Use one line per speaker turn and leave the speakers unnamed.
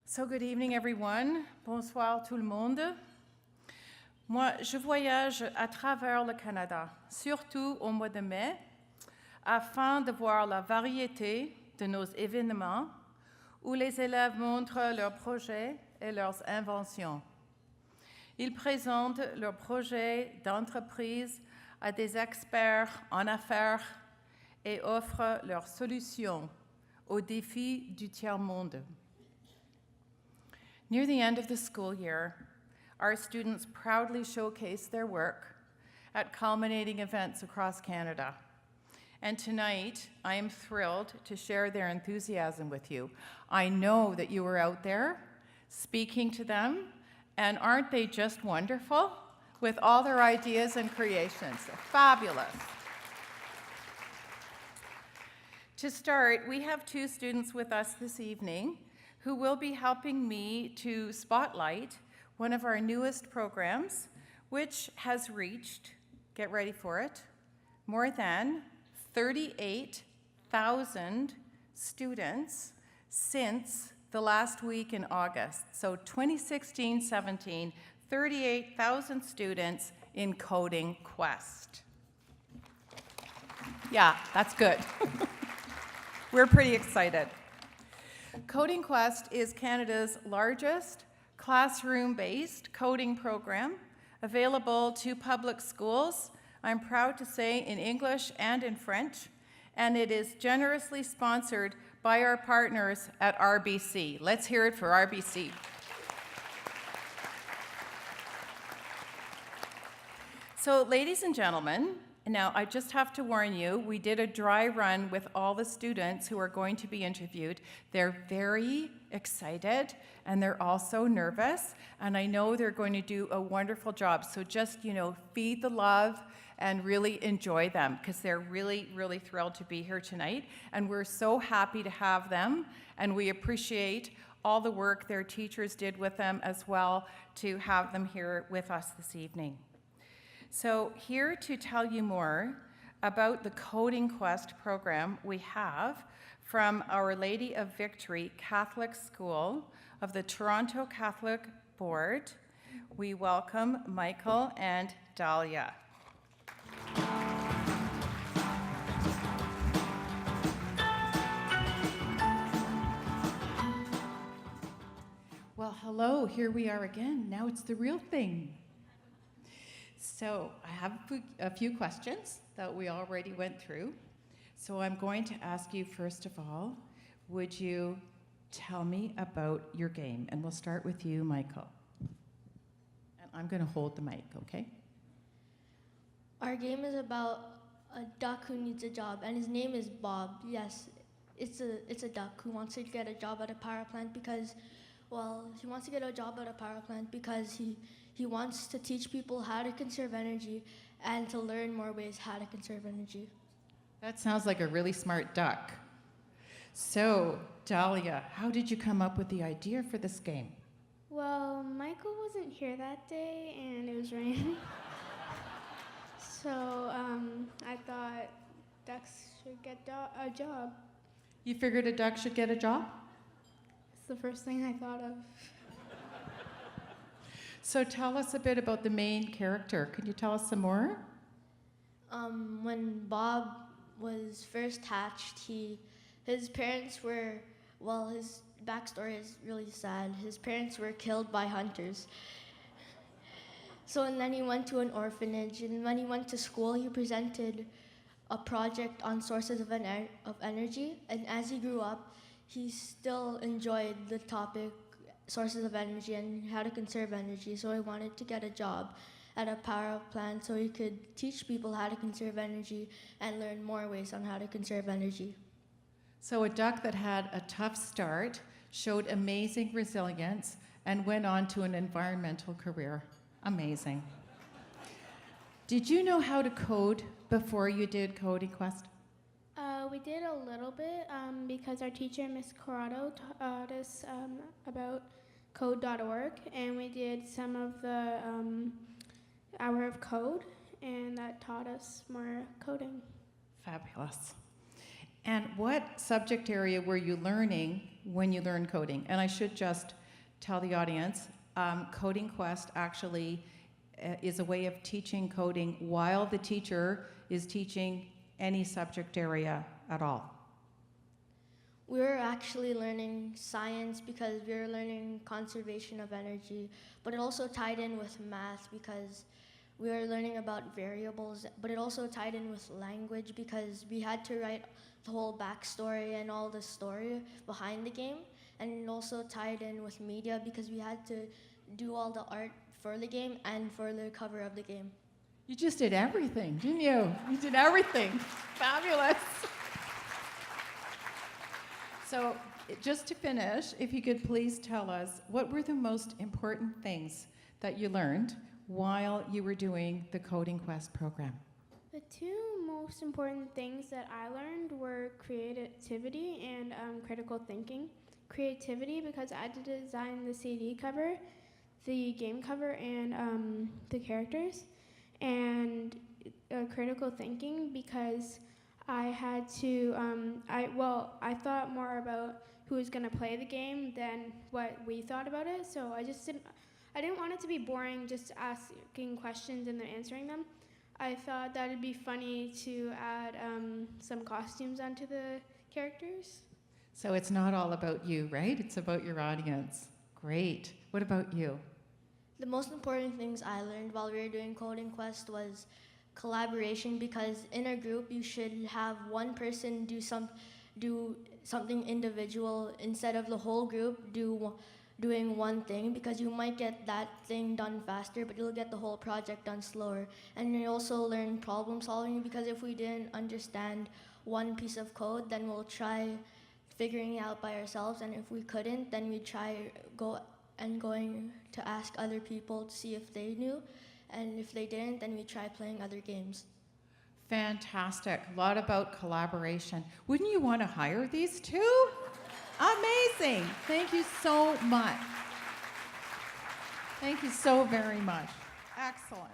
So good evening everyone. Bonsoir tout le monde. Moi, je voyage à travers le Canada, surtout au mois de mai, afin de voir la variété de nos événements où les élèves montrent leurs projets et leurs inventions. Ils présentent leurs projets d'entreprise à des experts en affaires et offrent leurs solutions aux défis du tiers-monde. Near the end of the school year, our students proudly showcase their work at culminating events across Canada. And tonight, I am thrilled to share their enthusiasm with you. I know that you were out there speaking to them, and aren't they just wonderful with all their ideas and creations? Fabulous. To start, we have two students with us this evening who will be helping me to spotlight one of our newest programs, which has reached, get ready for it, more than 38,000 students since the last week in August. So 2016-17, 38,000 students in Coding Quest. Yeah, that's good. We're pretty excited. Coding Quest is Canada's largest classroom-based coding program available to public schools, I'm proud to say, in English and in French, and it is generously sponsored by our partners at RBC. Let's hear it for RBC. So, ladies and gentlemen, now, I just have to warn you, we did a dry run with all the students who are going to be interviewed. They're very excited, and they're also nervous, and I know they're going to do a wonderful job. So just, feed the love and really enjoy them, because they're really, really thrilled to be here tonight, and we're so happy to have them, and we appreciate all the work their teachers did with them as well to have them here with us this evening. So here to tell you more about the Coding Quest program we have from Our Lady of Victory Catholic School of the Toronto Catholic Board, we welcome Michael and Dahlia. Well, hello, here we are again. Now it's the real thing. So I have a few questions that we already went through. So I'm going to ask you, first of all, would you tell me about your game? And we'll start with you, Michael. And I'm going to hold the mic, okay?
Our game is about a duck who needs a job, and his name is Bob. Yes, it's a duck who wants to get a job at a power plant because, he wants to get a job at a power plant because he wants to teach people how to conserve energy and to learn more ways how to conserve energy.
That sounds like a really smart duck. So, Dahlia, how did you come up with the idea for this game?
Well, Michael wasn't here that day and it was raining. So I thought ducks should get a job.
You figured a duck should get a job?
It's the first thing I thought of.
So tell us a bit about the main character. Can you tell us some more?
When Bob was first hatched, his parents were, his backstory is really sad. His parents were killed by hunters. And then he went to an orphanage, and when he went to school, he presented a project on sources of energy, and as he grew up, he still enjoyed the topic sources of energy and how to conserve energy, so he wanted to get a job at a power plant so he could teach people how to conserve energy and learn more ways on how to conserve energy.
So a duck that had a tough start showed amazing resilience and went on to an environmental career. Amazing. Did you know how to code before you did Coding Quest?
We did a little bit because our teacher, Miss Corrado, taught us about code.org, and we did some of the hour of code, and that taught us more coding.
Fabulous. And what subject area were you learning when you learn coding. And I should just tell the audience, Coding Quest actually is a way of teaching coding while the teacher is teaching any subject area at all.
We were actually learning science because we were learning conservation of energy, but it also tied in with math because we were learning about variables, but it also tied in with language because we had to write the whole backstory and all the story behind the game, and it also tied in with media because we had to do all the art for the game and for the cover of the game.
You just did everything, didn't you? You did everything. Fabulous. So just to finish, if you could please tell us, what were the most important things that you learned while you were doing the Coding Quest program?
The two most important things that I learned were creativity and critical thinking. Creativity because I had to design the CD cover, the game cover, and the characters. And critical thinking because I had to, I thought more about who was going to play the game than what we thought about it. So I didn't want it to be boring just asking questions and then answering them. I thought that it'd be funny to add some costumes onto the characters.
So it's not all about you, right? It's about your audience. Great. What about you?
The most important things I learned while we were doing Coding Quest was collaboration because in a group you should have one person do something individual instead of the whole group doing one thing because you might get that thing done faster but you'll get the whole project done slower. And you also learn problem solving because if we didn't understand one piece of code then we'll try figuring it out by ourselves, and if we couldn't then we'd try going to ask other people to see if they knew, and if they didn't then we'd try playing other games.
Fantastic. A lot about collaboration. Wouldn't you want to hire these two? Amazing. Thank you so much. Thank you so very much. Excellent.